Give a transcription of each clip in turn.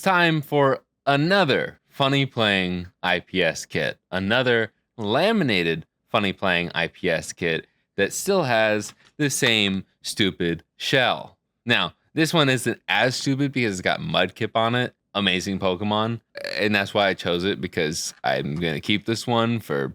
time for another Funnyplaying IPS kit, another laminated Funnyplaying IPS kit that still has the same stupid shell. Now, this one isn't as stupid because it's got Mudkip on it. Amazing Pokemon. And that's why I chose it, because I'm going to keep this one for,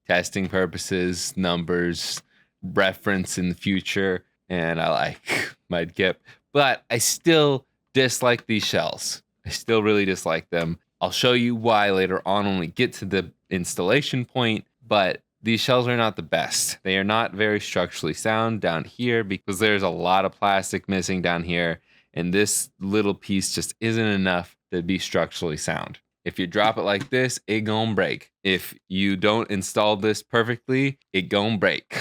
testing purposes, numbers, reference in the future. And I like Mudkip. But I still dislike these shells. I still really dislike them. I'll show you why later on when we get to the installation point, but these shells are not the best. They are not very structurally sound down here because there's a lot of plastic missing down here, and this little piece just isn't enough to be structurally sound. If you drop it like this, it gon' break. If you don't install this perfectly, it gon' break.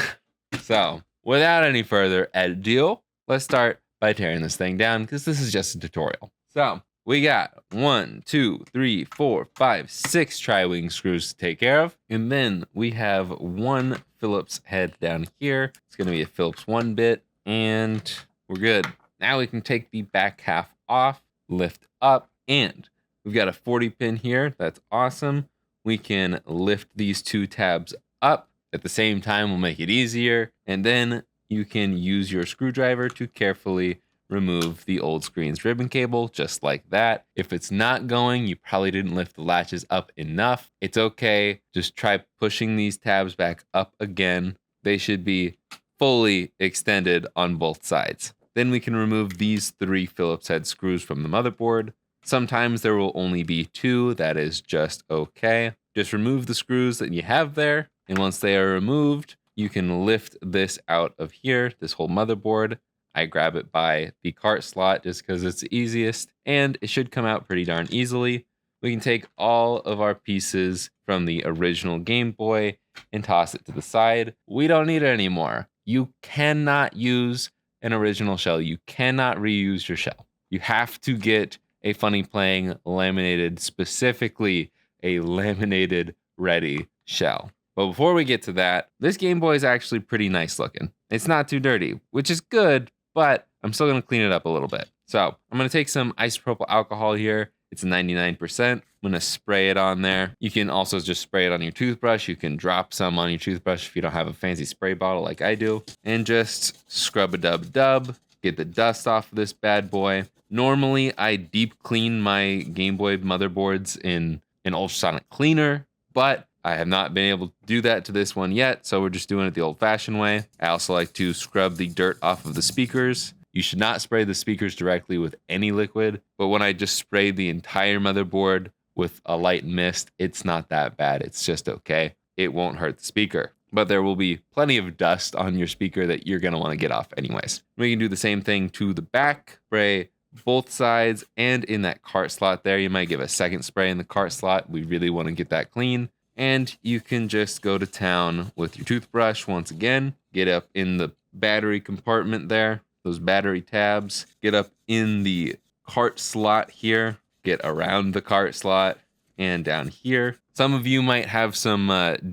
So, without any further ado, let's start by tearing this thing down because this is just a tutorial. So, we got 1, 2, 3, 4, 5, 6 tri-wing screws to take care of. And then we have one Phillips head down here. It's going to be a Phillips 1 bit, and we're good. Now we can take the back half off, lift up, and we've got a 40 pin here. That's awesome. We can lift these two tabs up. At the same time, we'll make it easier. And then you can use your screwdriver to carefully remove the old screen's ribbon cable, just like that. If it's not going, you probably didn't lift the latches up enough. It's okay. Just try pushing these tabs back up again. They should be fully extended on both sides. Then we can remove these 3 Phillips head screws from the motherboard. Sometimes there will only be 2. That is just okay. Just remove the screws that you have there. And once they are removed, you can lift this out of here, this whole motherboard. I grab it by the cart slot just because it's the easiest, and it should come out pretty darn easily. We can take all of our pieces from the original Game Boy and toss it to the side. We don't need it anymore. You cannot use an original shell. You cannot reuse your shell. You have to get a Funnyplaying laminated, specifically a laminated ready shell. But before we get to that, this Game Boy is actually pretty nice looking. It's not too dirty, which is good, but I'm still going to clean it up a little bit. So I'm going to take some isopropyl alcohol here. It's 99%. I'm going to spray it on there. You can also just spray it on your toothbrush. You can drop some on your toothbrush if you don't have a fancy spray bottle like I do. And just scrub a dub, get the dust off of this bad boy. Normally, I deep clean my Game Boy motherboards in an ultrasonic cleaner, but I have not been able to do that to this one yet, so we're just doing it the old-fashioned way. I also like to scrub the dirt off of the speakers. You should not spray the speakers directly with any liquid, but when I just spray the entire motherboard with a light mist, it's not that bad. It's just okay. It won't hurt the speaker, but there will be plenty of dust on your speaker that you're going to want to get off anyways. We can do the same thing to the back, spray both sides, and in that cart slot there, you might give a second spray in the cart slot. We really want to get that clean. And you can just go to town with your toothbrush once again. Get up in the battery compartment there, those battery tabs. Get up in the cart slot here. Get around the cart slot and down here. Some of you might have some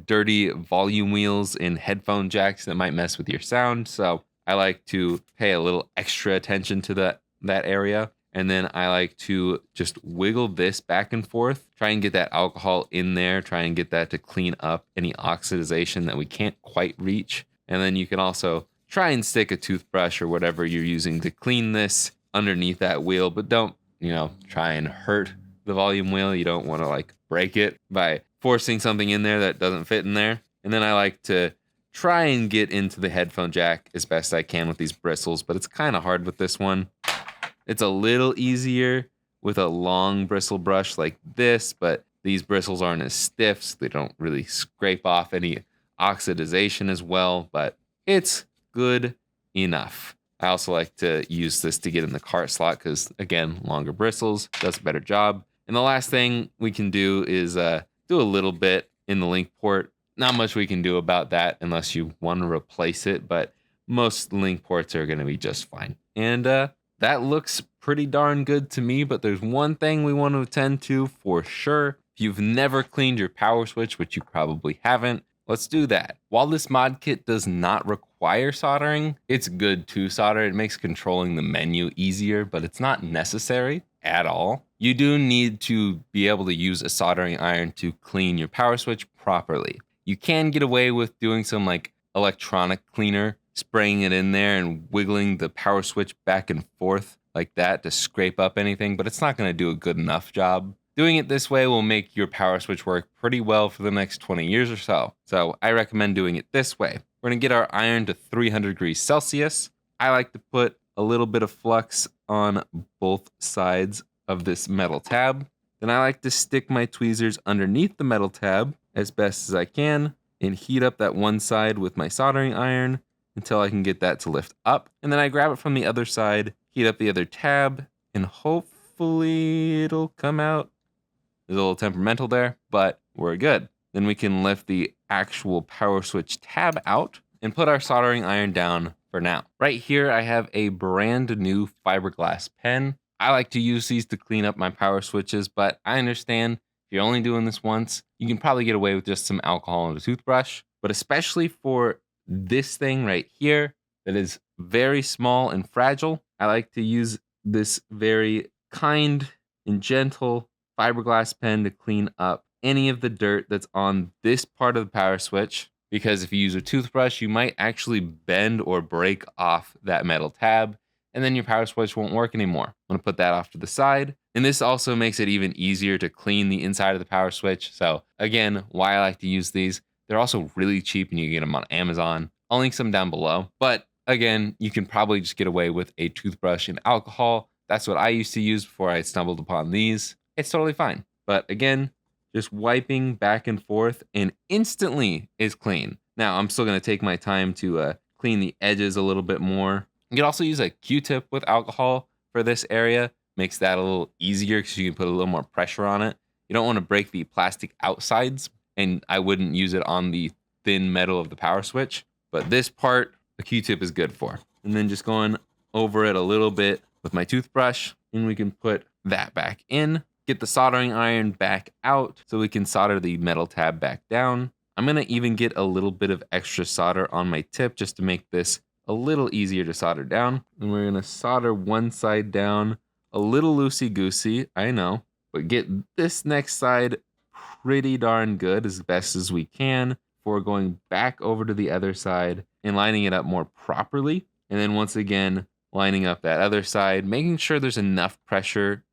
dirty volume wheels and headphone jacks that might mess with your sound. So I like to pay a little extra attention to that area. And then I like to just wiggle this back and forth, try and get that alcohol in there, try and get that to clean up any oxidization that we can't quite reach. And then you can also try and stick a toothbrush or whatever you're using to clean this underneath that wheel, but don't, try and hurt the volume wheel. You don't want to break it by forcing something in there that doesn't fit in there. And then I like to try and get into the headphone jack as best I can with these bristles, but it's kind of hard with this one. It's a little easier with a long bristle brush like this, but these bristles aren't as stiff, so they don't really scrape off any oxidization as well, but it's good enough. I also like to use this to get in the cart slot because, again, longer bristles does a better job. And the last thing we can do is do a little bit in the link port. Not much we can do about that unless you want to replace it, but most link ports are going to be just fine. And that looks pretty darn good to me, but there's one thing we want to attend to for sure. If you've never cleaned your power switch, which you probably haven't, let's do that. While this mod kit does not require soldering, it's good to solder. It makes controlling the menu easier, but it's not necessary. at all. You do need to be able to use a soldering iron to clean your power switch properly. You can get away with doing some like electronic cleaner, spraying it in there and wiggling the power switch back and forth like that to scrape up anything, but it's not going to do a good enough job. Doing it this way will make your power switch work pretty well for the next 20 years or so. So I recommend doing it this way. We're going to get our iron to 300 degrees Celsius. I like to put a little bit of flux on both sides of this metal tab. Then I like to stick my tweezers underneath the metal tab as best as I can and heat up that one side with my soldering iron until I can get that to lift up. And then I grab it from the other side, heat up the other tab, and hopefully it'll come out. There's a little temperamental there, but we're good. Then we can lift the actual power switch tab out and put our soldering iron down for now. Right here, I have a brand new fiberglass pen. I like to use these to clean up my power switches, but I understand if you're only doing this once, you can probably get away with just some alcohol and a toothbrush. But especially for this thing right here that is very small and fragile, I like to use this very kind and gentle fiberglass pen to clean up any of the dirt that's on this part of the power switch, because if you use a toothbrush, you might actually bend or break off that metal tab, and then your power switch won't work anymore. I'm gonna put that off to the side. And this also makes it even easier to clean the inside of the power switch. So again, why I like to use these. They're also really cheap and you can get them on Amazon. I'll link some down below. But again, you can probably just get away with a toothbrush and alcohol. That's what I used to use before I stumbled upon these. It's totally fine. But again, just wiping back and forth and instantly is clean. Now, I'm still gonna take my time to clean the edges a little bit more. You can also use a Q-tip with alcohol for this area. Makes that a little easier because you can put a little more pressure on it. You don't want to break the plastic outsides, and I wouldn't use it on the thin metal of the power switch. But this part, a Q-tip is good for. And then just going over it a little bit with my toothbrush, and we can put that back in. Get the soldering iron back out so we can solder the metal tab back down. I'm gonna even get a little bit of extra solder on my tip just to make this a little easier to solder down. And we're gonna solder one side down a little loosey-goosey, I know, but get this next side pretty darn good as best as we can before going back over to the other side and lining it up more properly. And then once again, lining up that other side, making sure there's enough pressure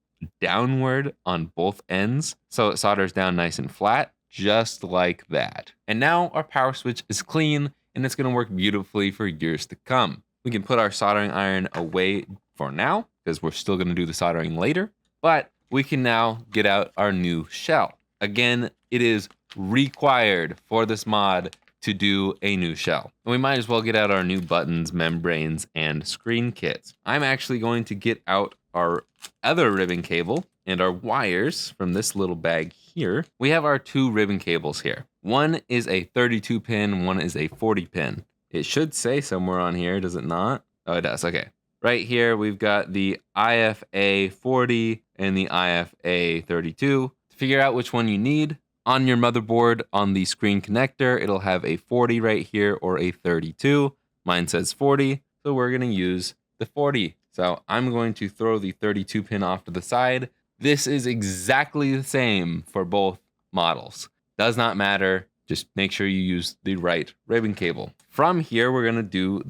downward on both ends so it solders down nice and flat, just like that. And now our power switch is clean and it's gonna work beautifully for years to come. We can put our soldering iron away for now because we're still gonna do the soldering later, but we can now get out our new shell. Again, it is required for this mod to do a new shell. And we might as well get out our new buttons, membranes, and screen kits. I'm actually going to get out our other ribbon cable and our wires from this little bag here. We have our two ribbon cables here. One is a 32 pin, one is a 40 pin. It should say somewhere on here, does it not? Oh, it does, okay. Right here, we've got the IFA 40 and the IFA 32. To figure out which one you need, on your motherboard on the screen connector, it'll have a 40 right here or a 32. Mine says 40, so we're gonna use the 40. So I'm going to throw the 32 pin off to the side. This is exactly the same for both models. Does not matter, just make sure you use the right ribbon cable. From here, we're gonna do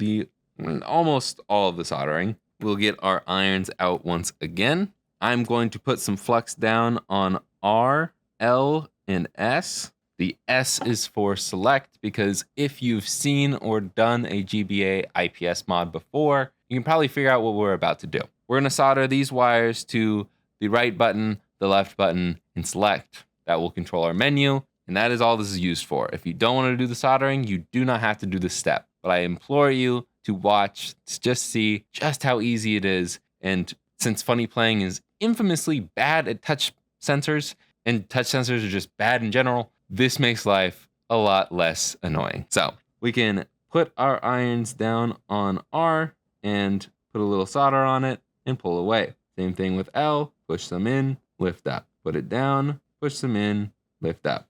almost all of the soldering. We'll get our irons out once again. I'm going to put some flux down on R, L, and S. The S is for select because if you've seen or done a GBA IPS mod before, you can probably figure out what we're about to do. We're gonna solder these wires to the right button, the left button, and select. That will control our menu, and that is all this is used for. If you don't want to do the soldering, you do not have to do this step. But I implore you to watch, to just see just how easy it is. And since Funnyplaying is infamously bad at touch sensors, and touch sensors are just bad in general, this makes life a lot less annoying. So we can put our irons down on R and put a little solder on it and pull away. Same thing with L, push them in, lift up. Put it down, push them in, lift up.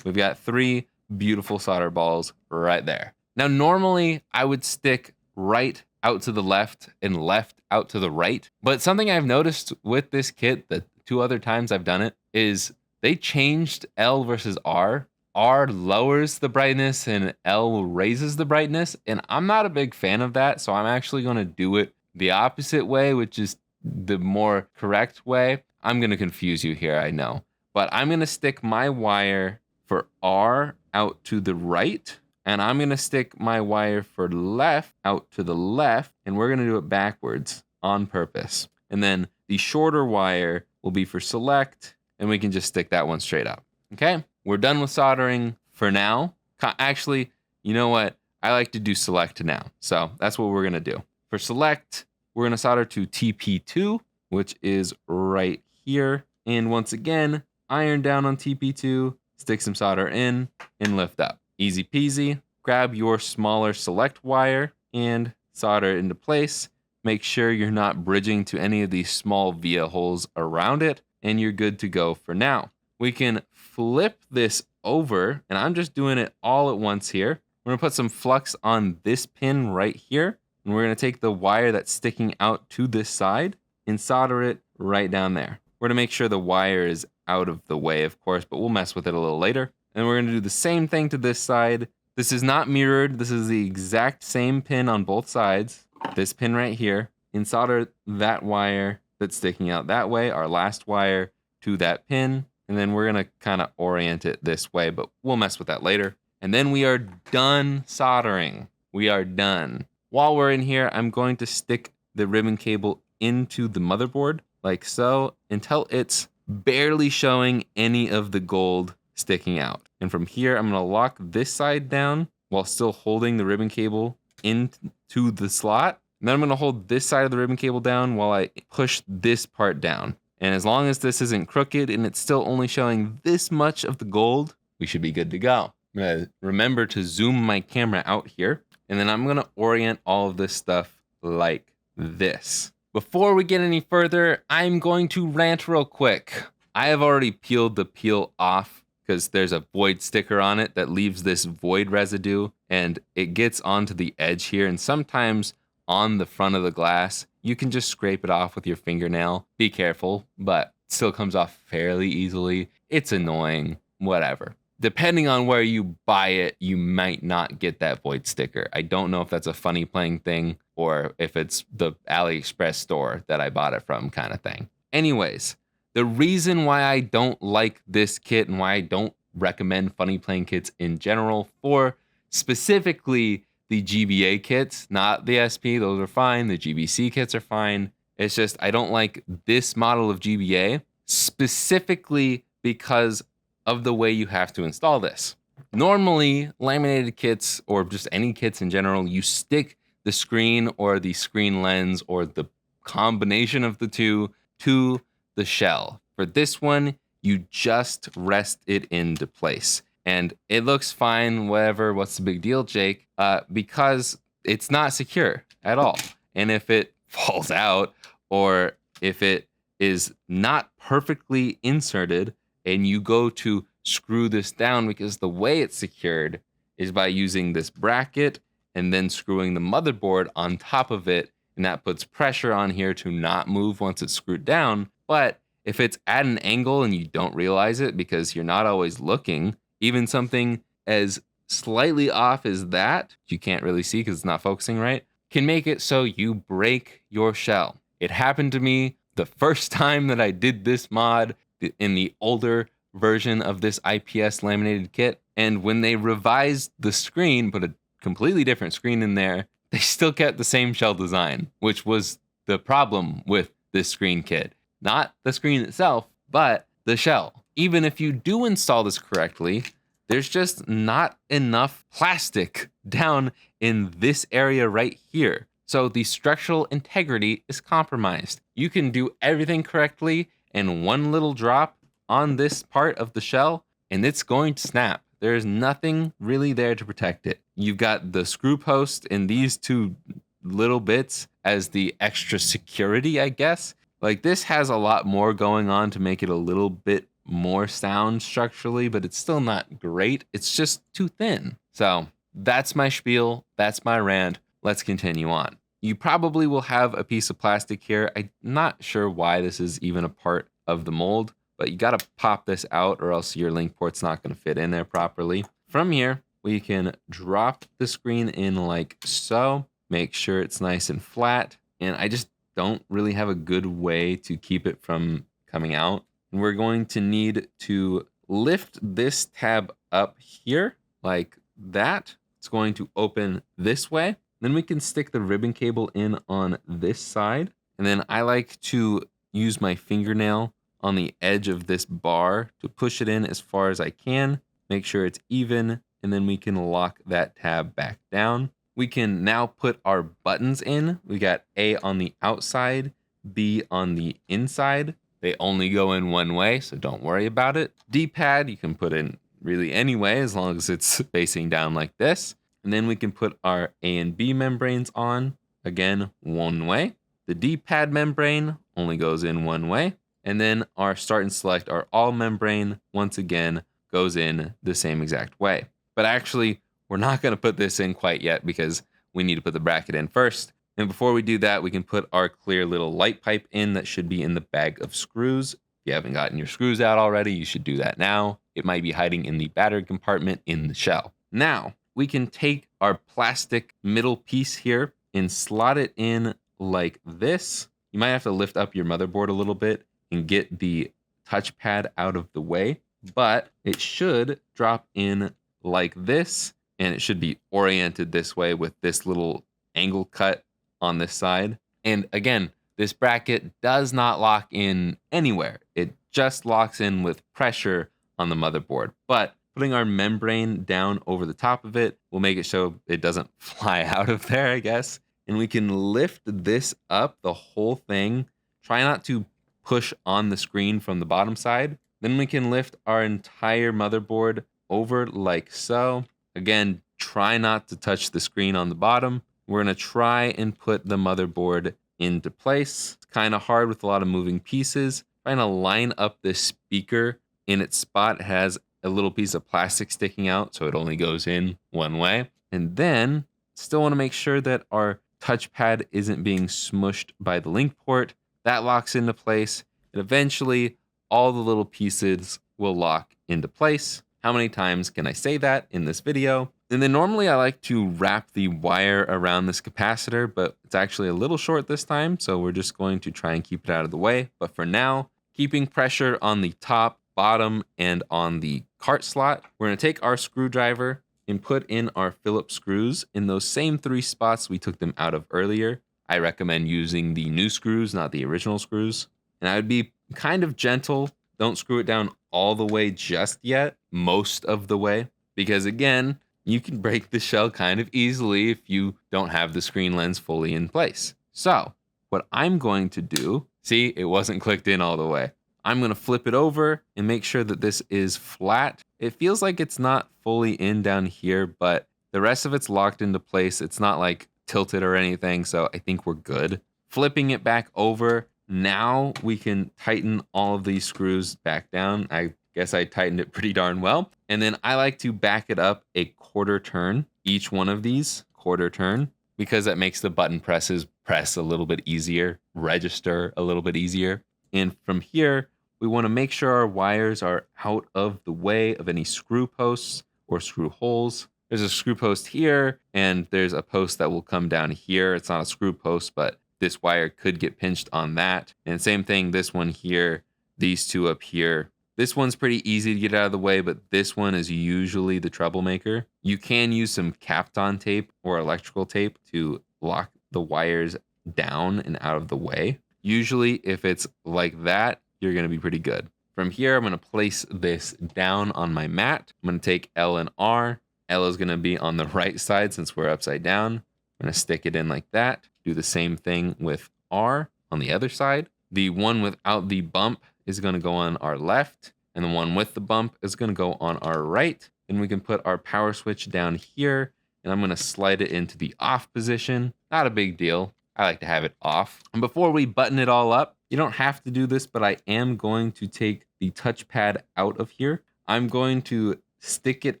We've got 3 beautiful solder balls right there. Now, normally I would stick right out to the left and left out to the right. But something I've noticed with this kit, the 2 other times I've done it, is they changed L versus R. R lowers the brightness and L raises the brightness. And I'm not a big fan of that. So I'm actually going to do it the opposite way, which is the more correct way. I'm going to confuse you here, I know. But I'm going to stick my wire for R out to the right. And I'm going to stick my wire for left out to the left. And we're going to do it backwards on purpose. And then the shorter wire will be for select. And we can just stick that one straight up. Okay? We're done with soldering for now. Actually, you know what? I like to do select now. So that's what we're going to do. For select, we're going to solder to TP2, which is right here. And once again, iron down on TP2, stick some solder in, and lift up. Easy peasy. Grab your smaller select wire and solder it into place. Make sure you're not bridging to any of these small via holes around it, and you're good to go for now. We can flip this over, and I'm just doing it all at once here. We're gonna put some flux on this pin right here, and we're gonna take the wire that's sticking out to this side and solder it right down there. We're gonna make sure the wire is out of the way, of course, but we'll mess with it a little later. And we're gonna do the same thing to this side. This is not mirrored. This is the exact same pin on both sides. This pin right here, and solder that wire that's sticking out that way, our last wire, to that pin. And then we're gonna kind of orient it this way, but we'll mess with that later. And then we are done soldering. We are done. While we're in here, I'm going to stick the ribbon cable into the motherboard like so until it's barely showing any of the gold sticking out. And from here, I'm gonna lock this side down while still holding the ribbon cable into the slot. And then I'm gonna hold this side of the ribbon cable down while I push this part down. And as long as this isn't crooked and it's still only showing this much of the gold, we should be good to go. I'm gonna remember to zoom my camera out here, and then I'm gonna orient all of this stuff like this. Before we get any further, I'm going to rant real quick. I have already peeled the peel off because there's a void sticker on it that leaves this void residue, and it gets onto the edge here, and sometimes on the front of the glass, you can just scrape it off with your fingernail. Be careful, but it still comes off fairly easily. It's annoying, whatever. Depending on where you buy it, you might not get that void sticker. I don't know if that's a Funnyplaying thing or if it's the AliExpress store that I bought it from kind of thing. Anyways, the reason why I don't like this kit and why I don't recommend Funnyplaying kits in general for specifically the GBA kits, not the SP, those are fine. The GBC kits are fine. It's just I don't like this model of GBA specifically because of the way you have to install this. Normally, laminated kits or just any kits in general, you stick the screen or the screen lens or the combination of the two to the shell. For this one, you just rest it into place. And it looks fine, whatever, what's the big deal, Jake? Because it's not secure at all. And if it falls out or if it is not perfectly inserted and you go to screw this down, because the way it's secured is by using this bracket and then screwing the motherboard on top of it, and that puts pressure on here to not move once it's screwed down. But if it's at an angle and you don't realize it because you're not always looking, even something as slightly off as that, you can't really see because it's not focusing right, can make it so you break your shell. It happened to me the first time that I did this mod in the older version of this IPS laminated kit. And when they revised the screen, put a completely different screen in there, they still kept the same shell design, which was the problem with this screen kit. Not the screen itself, but the shell. Even if you do install this correctly, there's just not enough plastic down in this area right here. So the structural integrity is compromised. You can do everything correctly and one little drop on this part of the shell and it's going to snap. There's nothing really there to protect it. You've got the screw post and these two little bits as the extra security, I guess. Like this has a lot more going on to make it a little bit more sound structurally, but it's still not great. It's just too thin. So that's my spiel. That's my rant. Let's continue on. You probably will have a piece of plastic here. I'm not sure why this is even a part of the mold, but you gotta pop this out or else your link port's not gonna fit in there properly. From here, we can drop the screen in like so, make sure it's nice and flat. And I just don't really have a good way to keep it from coming out. And we're going to need to lift this tab up here like that. It's going to open this way. Then we can stick the ribbon cable in on this side. And then I like to use my fingernail on the edge of this bar to push it in as far as I can, make sure it's even, and then we can lock that tab back down. We can now put our buttons in. We got A on the outside, B on the inside. They only go in one way, so don't worry about it. D-pad, you can put in really any way as long as it's facing down like this. And then we can put our A and B membranes on, again, one way. The D-pad membrane only goes in one way. And then our start and select our all membrane, once again, goes in the same exact way. But actually, we're not gonna put this in quite yet because we need to put the bracket in first. And before we do that, we can put our clear little light pipe in that should be in the bag of screws. If you haven't gotten your screws out already, you should do that now. It might be hiding in the battery compartment in the shell. Now, we can take our plastic middle piece here and slot it in like this. You might have to lift up your motherboard a little bit and get the touchpad out of the way, but it should drop in like this, and it should be oriented this way with this little angle cut on this side. And again, this bracket does not lock in anywhere. It just locks in with pressure on the motherboard. But putting our membrane down over the top of it will make it so it doesn't fly out of there, I guess. And we can lift this up, the whole thing. Try not to push on the screen from the bottom side. Then we can lift our entire motherboard over like so. Again, try not to touch the screen on the bottom. We're gonna try and put the motherboard into place. It's kind of hard with a lot of moving pieces. Trying to line up this speaker in its spot. It has a little piece of plastic sticking out, so it only goes in one way. And then still wanna make sure that our touchpad isn't being smushed by the link port. That locks into place, and eventually all the little pieces will lock into place. How many times can I say that in this video? And then normally I like to wrap the wire around this capacitor, but it's actually a little short this time, so we're just going to try and keep it out of the way. But for now, keeping pressure on the top, bottom, and on the cart slot, we're gonna take our screwdriver and put in our Phillips screws in those same 3 spots we took them out of earlier. I recommend using the new screws, not the original screws. And I would be kind of gentle. Don't screw it down all the way just yet, most of the way, because again, you can break the shell kind of easily if you don't have the screen lens fully in place. So what I'm going to do, see, it wasn't clicked in all the way. I'm gonna flip it over and make sure that this is flat. It feels like it's not fully in down here, but the rest of it's locked into place. It's not like tilted or anything, so I think we're good. Flipping it back over, now we can tighten all of these screws back down. I guess I tightened it pretty darn well. And then I like to back it up a quarter turn, each one of these, quarter turn, because that makes the button presses press a little bit easier, register a little bit easier. And from here, we want to make sure our wires are out of the way of any screw posts or screw holes. There's a screw post here, and there's a post that will come down here. It's not a screw post, but this wire could get pinched on that. And same thing, this one here, these two up here. This one's pretty easy to get out of the way, but this one is usually the troublemaker. You can use some Kapton tape or electrical tape to lock the wires down and out of the way. Usually, if it's like that, you're gonna be pretty good. From here, I'm gonna place this down on my mat. I'm gonna take L and R. L is gonna be on the right side since we're upside down. I'm gonna stick it in like that. Do the same thing with R on the other side. The one without the bump is gonna go on our left, and the one with the bump is gonna go on our right. And we can put our power switch down here, and I'm gonna slide it into the off position. Not a big deal. I like to have it off. And before we button it all up, you don't have to do this, but I am going to take the touchpad out of here. I'm going to stick it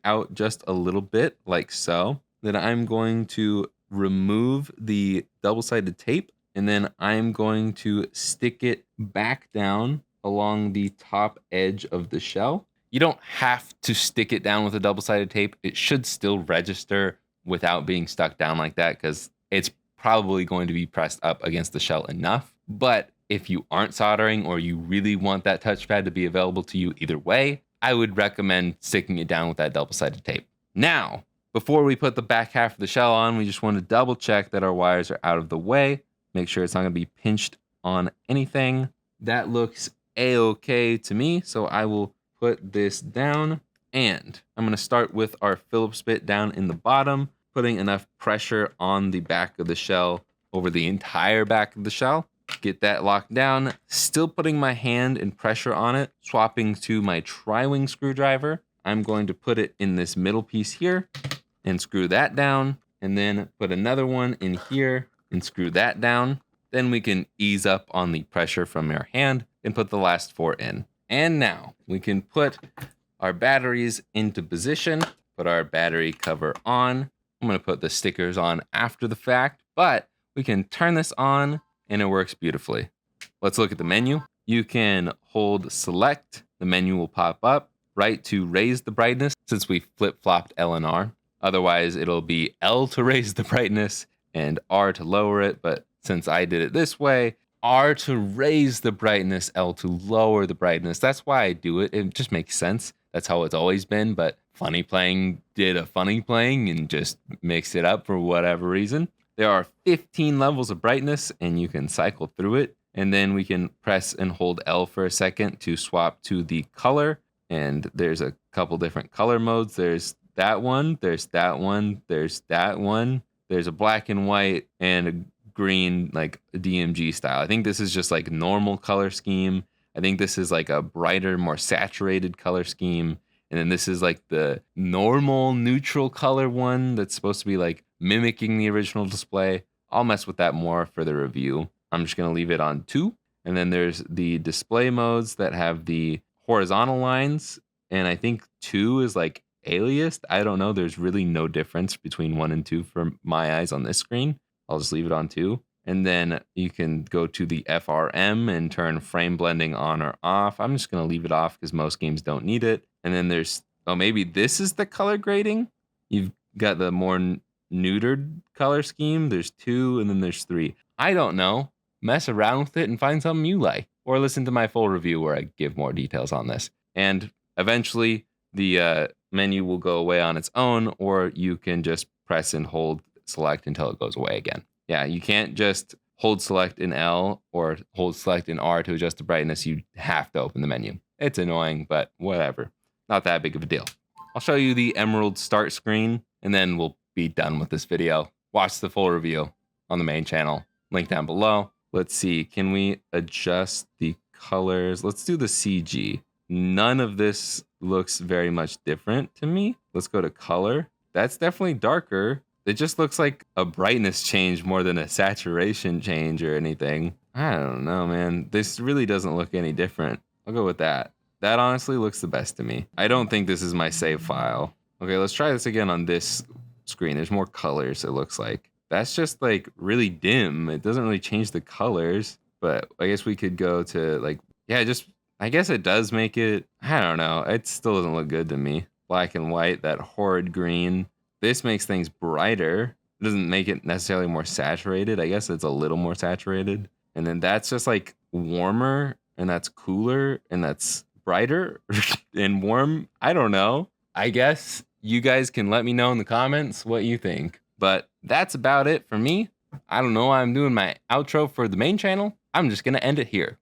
out just a little bit like so. Then I'm going to remove the double-sided tape, and then I'm going to stick it back down along the top edge of the shell. You don't have to stick it down with a double-sided tape. It should still register without being stuck down like that, because it's probably going to be pressed up against the shell enough. But if you aren't soldering, or you really want that touchpad to be available to you either way, I would recommend sticking it down with that double-sided tape. Now, before we put the back half of the shell on, we just want to double check that our wires are out of the way. Make sure it's not going to be pinched on anything. That looks a-okay to me, so I will put this down. And I'm going to start with our Phillips bit down in the bottom, putting enough pressure on the back of the shell over the entire back of the shell. Get that locked down. Still putting my hand and pressure on it, swapping to my tri-wing screwdriver. I'm going to put it in this middle piece here and screw that down, and then put another one in here and screw that down. Then we can ease up on the pressure from your hand and put the last 4 in. And now we can put our batteries into position, put our battery cover on. I'm gonna put the stickers on after the fact, but we can turn this on and it works beautifully. Let's look at the menu. You can hold select, the menu will pop up. Right to raise the brightness, since we flip-flopped L and R. Otherwise, it'll be L to raise the brightness and R to lower it. But since I did it this way, R to raise the brightness, L to lower the brightness. That's why I do it. It just makes sense. That's how it's always been. But Funnyplaying did a Funnyplaying and just mixed it up for whatever reason. There are 15 levels of brightness, and you can cycle through it. And then we can press and hold L for a second to swap to the color. And there's a couple different color modes. There's that one, there's that one, there's that one. There's a black and white and a green, like DMG style. I think this is just like normal color scheme. I think this is like a brighter, more saturated color scheme. And then this is like the normal neutral color one that's supposed to be like mimicking the original display. I'll mess with that more for the review. I'm just gonna leave it on 2. And then there's the display modes that have the horizontal lines, and I think 2 is like aliased. I don't know. There's really no difference between 1 and 2 from my eyes on this screen. I'll just leave it on 2. And then you can go to the FRM and turn frame blending on or off. I'm just going to leave it off because most games don't need it. And then there's, oh, maybe this is the color grading. You've got the more neutered color scheme. There's 2 and then there's 3. I don't know. Mess around with it and find something you like. Or listen to my full review where I give more details on this. And eventually the menu will go away on its own, or you can just press and hold select until it goes away again. Yeah, you can't just hold select in L or hold select in R to adjust the brightness. You have to open the menu. It's annoying, but whatever. Not that big of a deal. I'll show you the Emerald start screen, and then we'll be done with this video. Watch the full review on the main channel. Link down below. Let's see, can we adjust the colors? Let's do the CG. None of this looks very much different to me. Let's go to color. That's definitely darker. It just looks like a brightness change more than a saturation change or anything. I don't know, man. This really doesn't look any different. I'll go with that. That honestly looks the best to me. I don't think this is my save file. Okay, let's try this again on this screen. There's more colors, it looks like. That's just like really dim. It doesn't really change the colors, but I guess we could go to like, yeah, just, I guess it does make it, I don't know. It still doesn't look good to me. Black and white, that horrid green. This makes things brighter. It doesn't make it necessarily more saturated. I guess it's a little more saturated. And then that's just like warmer, and that's cooler, and that's brighter and warm. I don't know. I guess you guys can let me know in the comments what you think. But that's about it for me. I don't know why I'm doing my outro for the main channel. I'm just going to end it here.